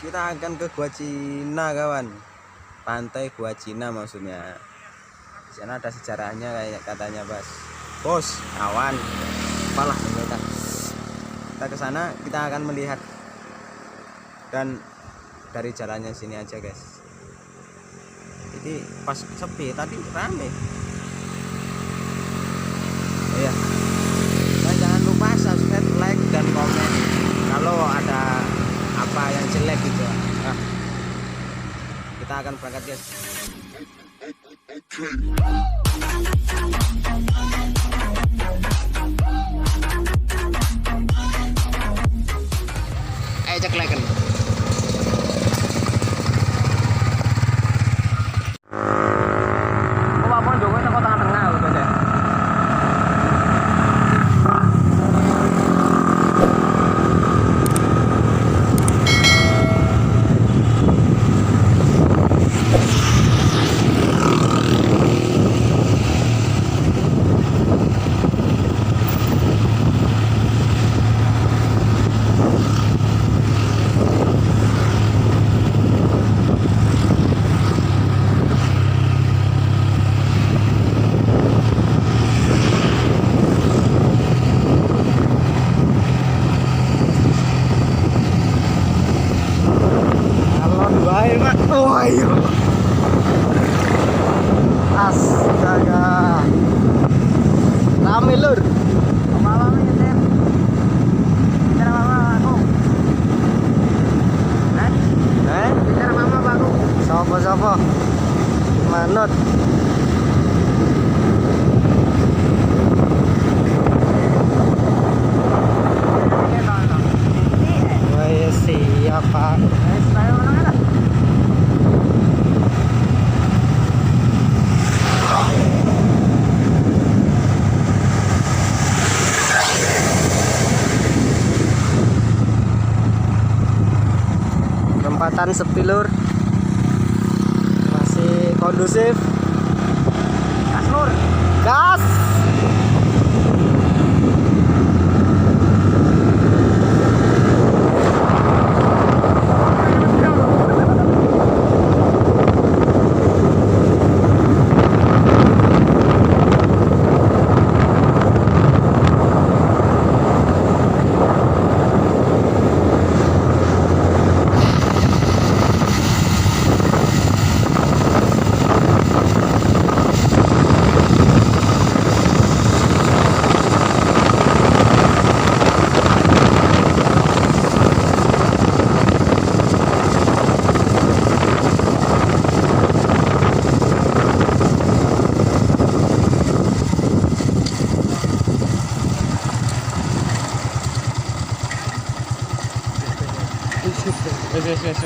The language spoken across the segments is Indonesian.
kita akan ke Gua Cina kawan, pantai Gua Cina maksudnya. Di sana ada sejarahnya kayak katanya bos kawan. Apalah kita ke sana, kita akan melihat dan dari jalannya sini aja guys. Jadi pas sepi tadi rame. Oh ya, dan jangan lupa subscribe, like dan komen kalau ada apa yang jelek gitu. Nah, kita akan berangkat guys. Ayo cek like. Astaga, rame lur. Mama nyetir. Bicara mama aku. Bicara mama aku. Sopo? Manut. Wah, ya siap Pak. Tempatan sepi lur, masih kondusif. Gas lur, gas. Yes.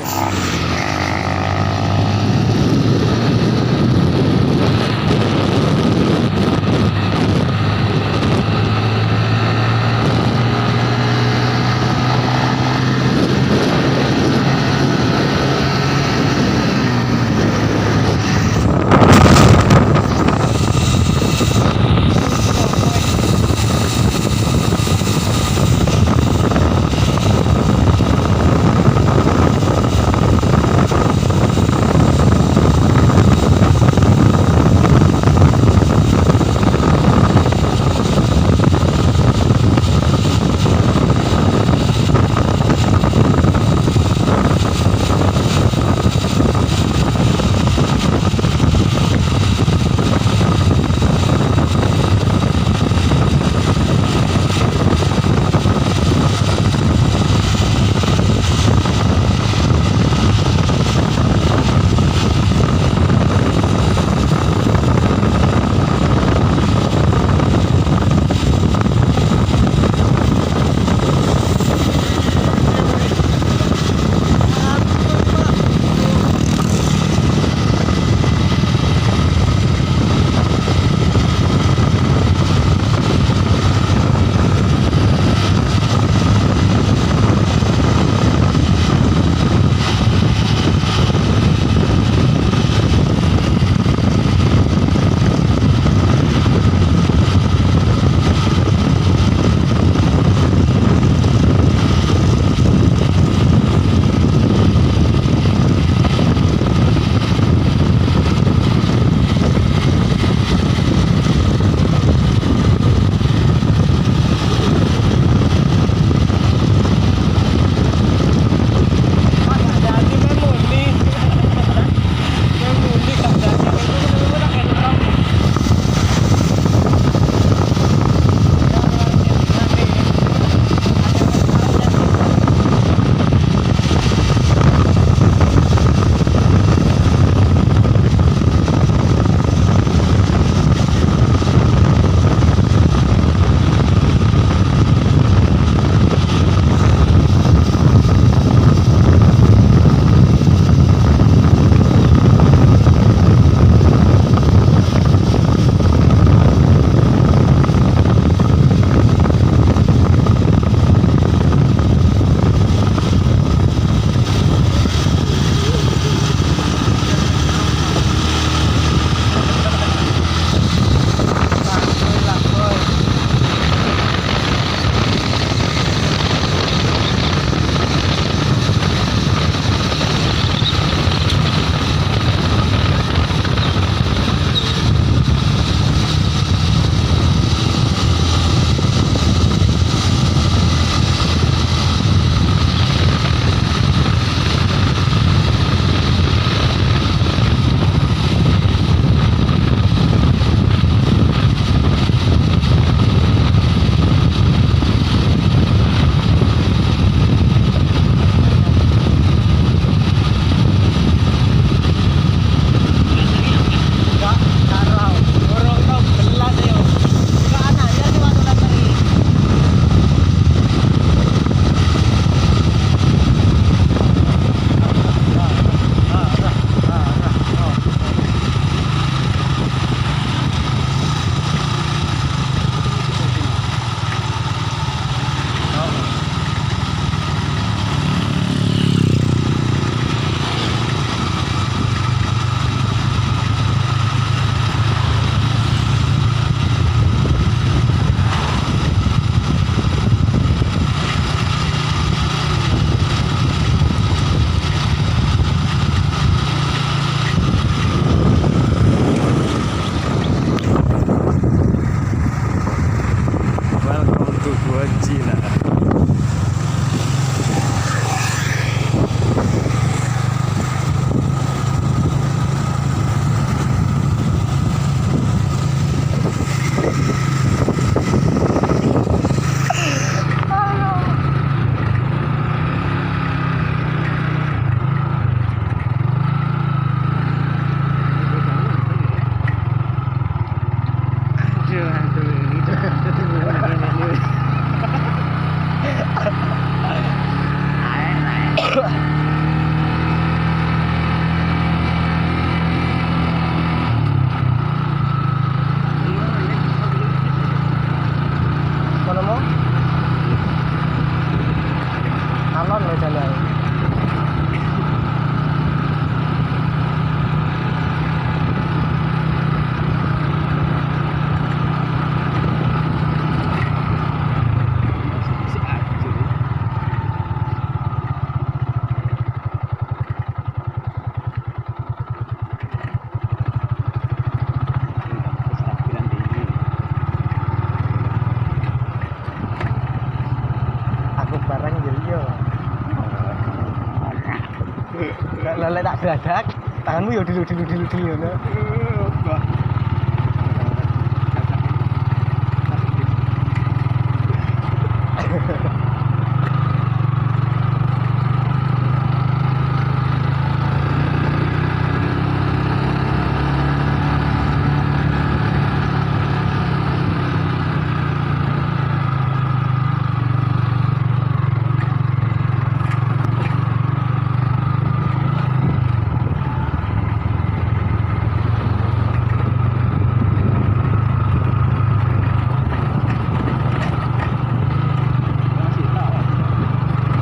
Lelek tak dadak, tanganmu ya dilu ngono.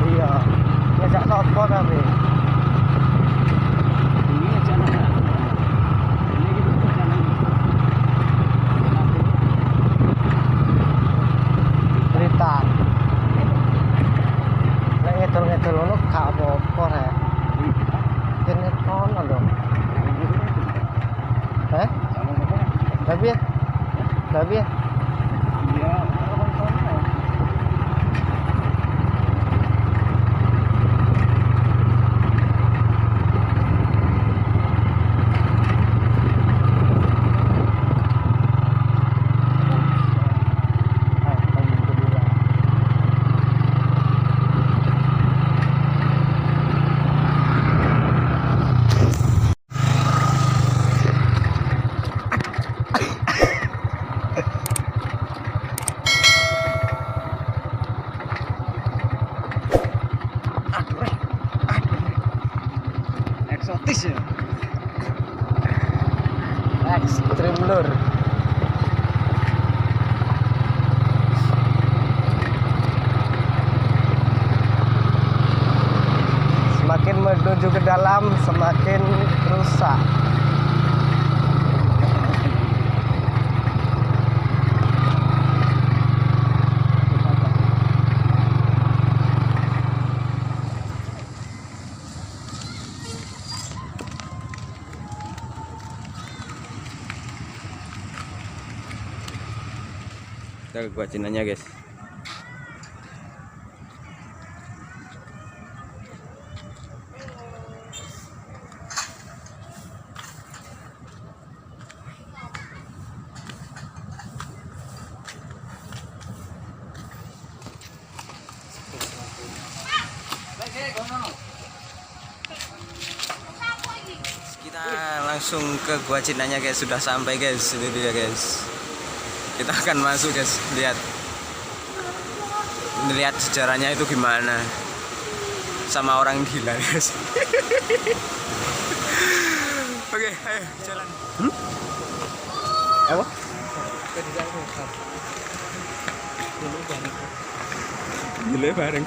Iya. Ngajak sapa tapi? Ini aja anak. Ini gitu jalan. Cerita. Nek ngedol-ngedol ngono gak apa-apa rek. Kene kono lho. Hah? Tapi ya? Tapi ya? Iya, orang kono. Eksotis ya. Ekstrim lur. Semakin menuju ke dalam semakin rusak. Kita ke Gua Cinanya guys. Kita langsung ke Gua Cinanya guys, sudah sampai guys, ini dia guys. Kita akan masuk guys, lihat sejarahnya itu gimana sama orang gila guys. Oke, ayo jalan. Apa? Gila bareng.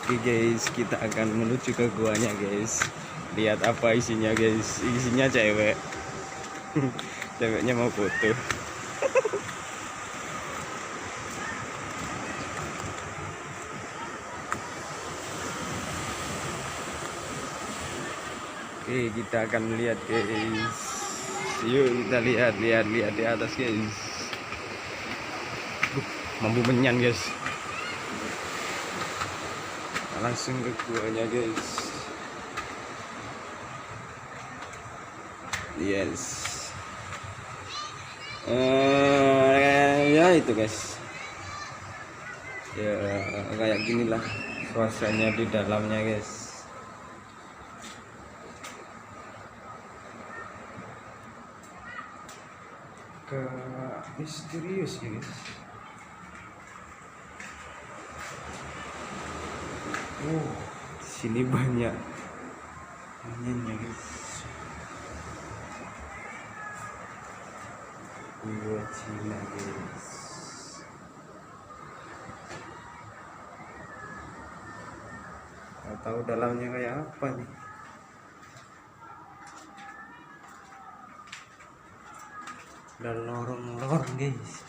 Oke guys, kita akan menuju ke guanya guys. Lihat apa isinya guys. Isinya cewek. Ceweknya mau foto. Oke, kita akan melihat guys. Yuk kita lihat di atas guys. Mampu menyan guys. Langsung ke guanya guys. Yes. Ya itu guys. Ya kayak ginilah suasananya di dalamnya guys. Ke misterius ya guys. Sini banyak ininya guys. Gua Cina guys. Nggak tahu dalamnya kayak apa nih. Ada lorong-lorong guys.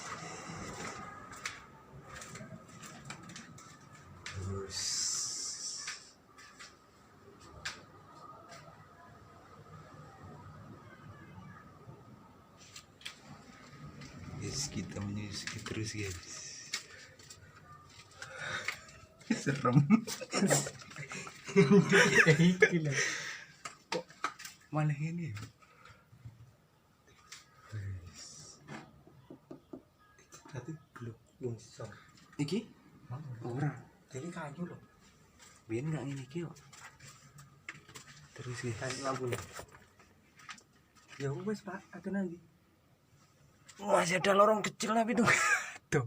Guys, kita menyusuri terus guys. Serem. Iki lho. Kok malah ini? Berarti belum sor. Iki? Ora. Jadi kayu lho. Biyen enggak ngene iki kok. Terus guys. Kayu lampu. Ya wes Pak, ada lagi. Masih ada lorong kecil tapi tuh. Tuh.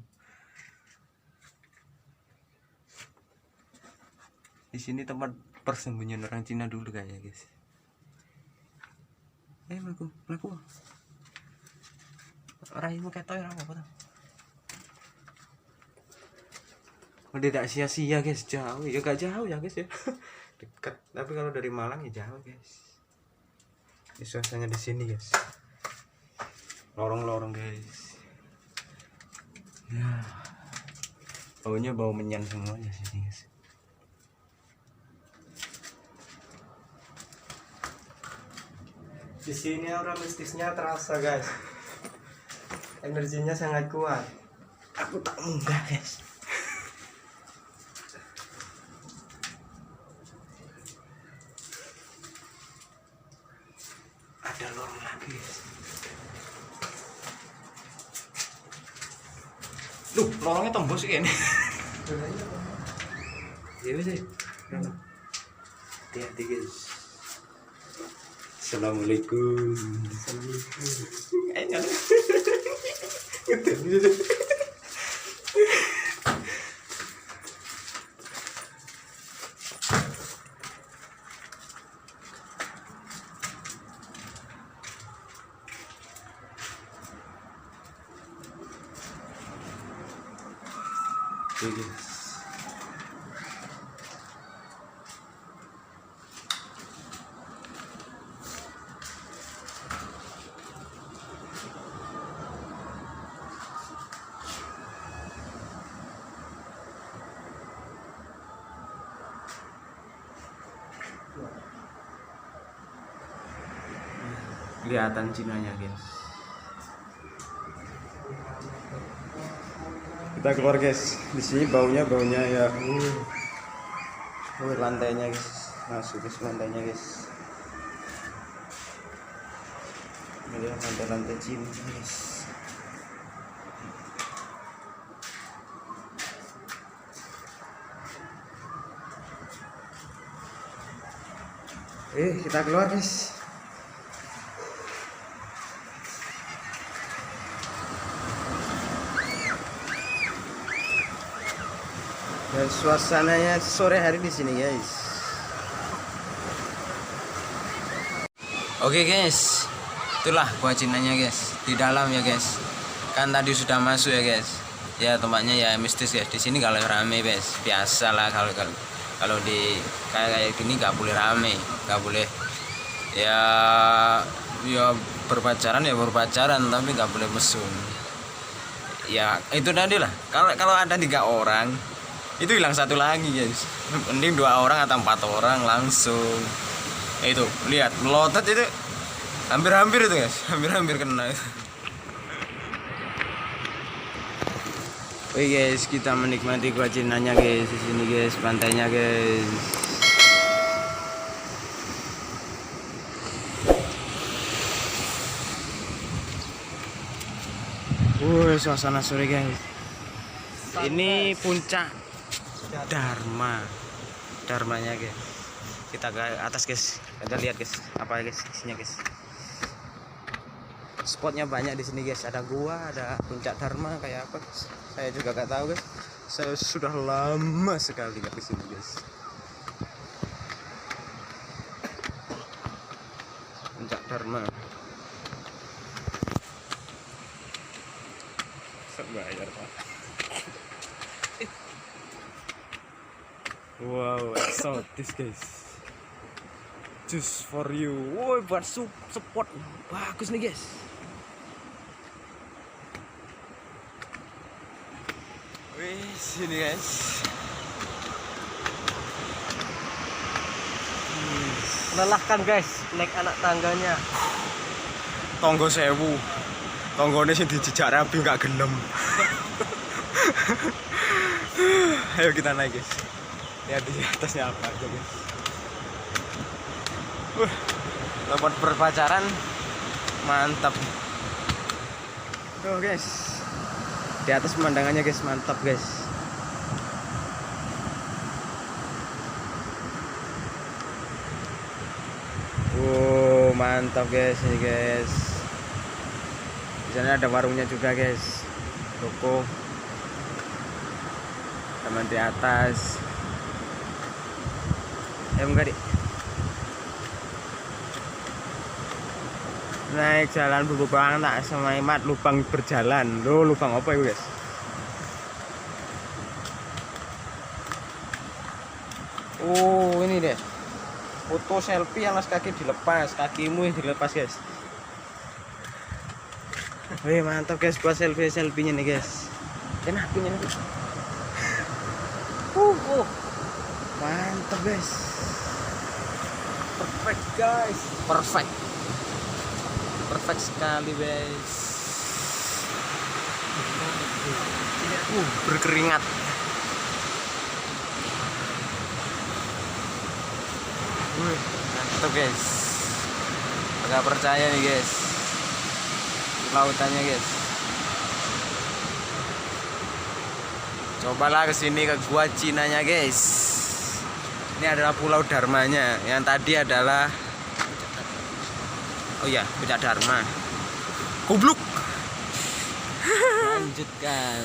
Di sini tempat persembunyian orang Cina dulu kayaknya, guys. Melaku. Raimu ketoy apa tuh? Oh, tidak sia-sia, guys. Jauh. Ya gak jauh ya, guys ya. Dekat. Tapi kalau dari Malang ya jauh, guys. Ini suasananya di sini, guys. Lorong-lorong, guys. Ya. Baunya bau menyan semuanya sini, guys. Di sini aura mistisnya terasa, guys. Energinya sangat kuat. Aku tak mudah, guys. Ada lorong lagi, guys. Loh, lorongnya tembus ini. Ya wis sih. Hati-hati, guys. Assalamualaikum. Guys. Kelihatan Cinanya, guys. Kita keluar, guys. Di sini baunya ya. Lantainya, guys. Masuk ke lantainya, guys. Ini lantai Cina, guys. Kita keluar, guys. Dan suasananya sore hari di sini, guys. Oke, guys. Itulah gua Cinanya, guys. Di dalam ya, guys. Kan tadi sudah masuk ya, guys. Ya tempatnya ya mistis, guys. Di sini kalau rame, guys. Biasalah kalau di kayak gini nggak boleh rame, nggak boleh ya berpacaran, tapi nggak boleh mesum. Ya itu tadi lah. Kalau ada 3 orang itu hilang 1 lagi, guys. Mending 2 orang atau 4 orang langsung. Itu lihat melotot itu hampir itu, guys. Hampir kena. Oke, guys, kita menikmati gua Cinanya, guys. Di sini, guys, pantainya, guys. Suasana sore, guys. Ini puncak Dharmanya, guys. Kita ke atas, guys. Kita lihat, guys, apa, guys, isinya, guys. Spotnya banyak di sini, guys. Ada gua, ada puncak Dharma, kayak apa, guys. Saya juga gak tahu, guys. Saya sudah lama sekali gak kesini, guys. Puncak Dharma. Bayar, Pak. Wow, exotis, guys. Just for you. Woi, buat support bagus nih, guys. Wih, sini, guys. Melelahkan, guys, naik anak tangganya. Tonggo 1000. Tonggone sing dijejak rapi gak gelem. Ayo kita naik, guys. Lihat di atasnya apa aja, guys. Tempat berpacaran mantap. Tuh guys, di atas pemandangannya guys, mantap guys. Mantap guys ini guys. Di sana ada warungnya juga guys, toko. Teman di atas. Enggak di. Naik jalan berlubang tak sama imat lubang berjalan. Loh, lubang apa itu guys? Oh ini deh, foto selfie alas kaki dilepas, kakimu yang dilepas guys. Wih mantap guys, buat selfie-selfie nya nih guys. Enak punya nih. Mantap guys. Perfect guys, perfect. Perfect sekali guys. Berkeringat. Mantap guys. Agak percaya nih guys, lautannya guys. Cobalah kesini ke gua Cinanya guys. Ini adalah Pulau Dharmanya. Yang tadi adalah, oh iya, Puncak Dharma. Goblok. Lanjutkan.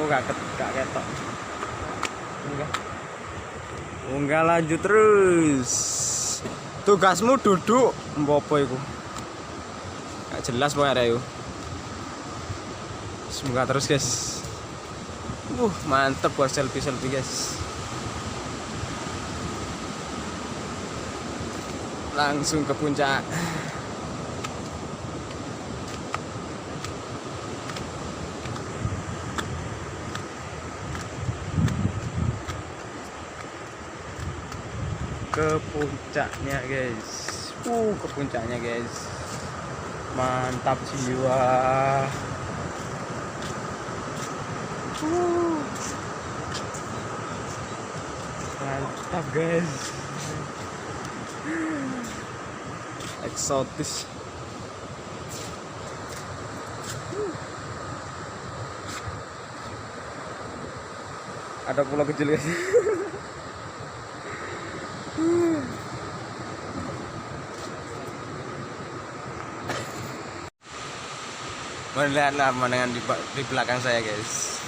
Oh gak ketok. Enggak lanjut terus. Tugasmu duduk mpopo iku. Gak jelas pokoknya ada yuk. Semoga terus guys. Mantep buat selfie guys. Langsung ke puncak. Ke puncaknya guys. Ke puncaknya guys. Mantap jiwa. Mantap guys. Eksotis. Ada pulau kecil guys. Lihatlah pemandangan di belakang saya guys.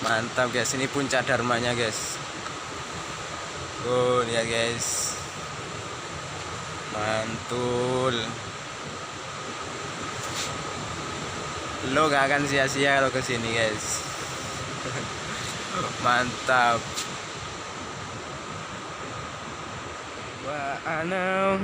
Mantap guys, ini puncak Dharmanya guys. Lihat guys, mantul. Lo gak akan sia-sia kalau kesini guys. Mantap. Wah, anam.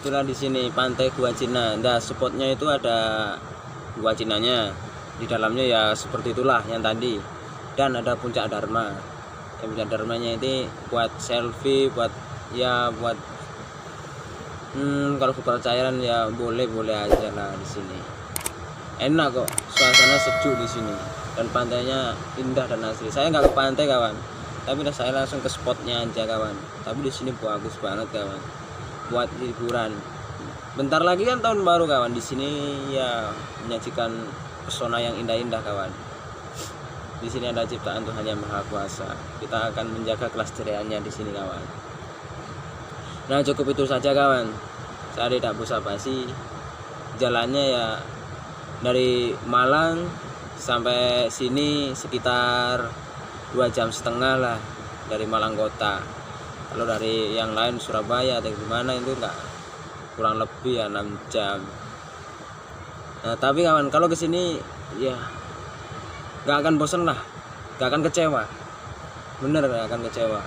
Itulah di sini pantai Gua Cina. Nah, spotnya itu ada Gua Cinanya. Di dalamnya ya seperti itulah yang tadi. Dan ada Puncak Dharma. Yang Puncak Dharmanya ini buat selfie, buat kalau kepercayaan ya boleh aja lah di sini. Enak kok, suasana sejuk di sini dan pantainya indah dan asri. Saya nggak ke pantai kawan, tapi saya langsung ke spotnya aja kawan. Tapi di sini bagus banget kawan, buat hiburan. Bentar lagi kan tahun baru kawan. Di sini ya menyajikan pesona yang indah-indah kawan. Di sini ada ciptaan Tuhan Yang Maha Kuasa. Kita akan menjaga kelestariannya di sini kawan. Nah cukup itu saja kawan. Saya tidak basa-basi. Jalannya ya dari Malang sampai sini sekitar 2,5 jam lah dari Malang kota. Kalau dari yang lain Surabaya atau gimana itu enggak kurang lebih ya 6 jam. Nah tapi kawan, kalau kesini ya gak akan bosan lah, gak akan kecewa, bener gak akan kecewa.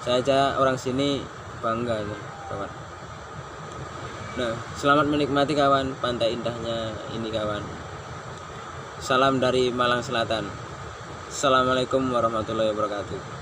Saya aja orang sini bangga nih kawan. Nah selamat menikmati kawan, pantai indahnya ini kawan. Salam dari Malang Selatan. Assalamualaikum warahmatullahi wabarakatuh.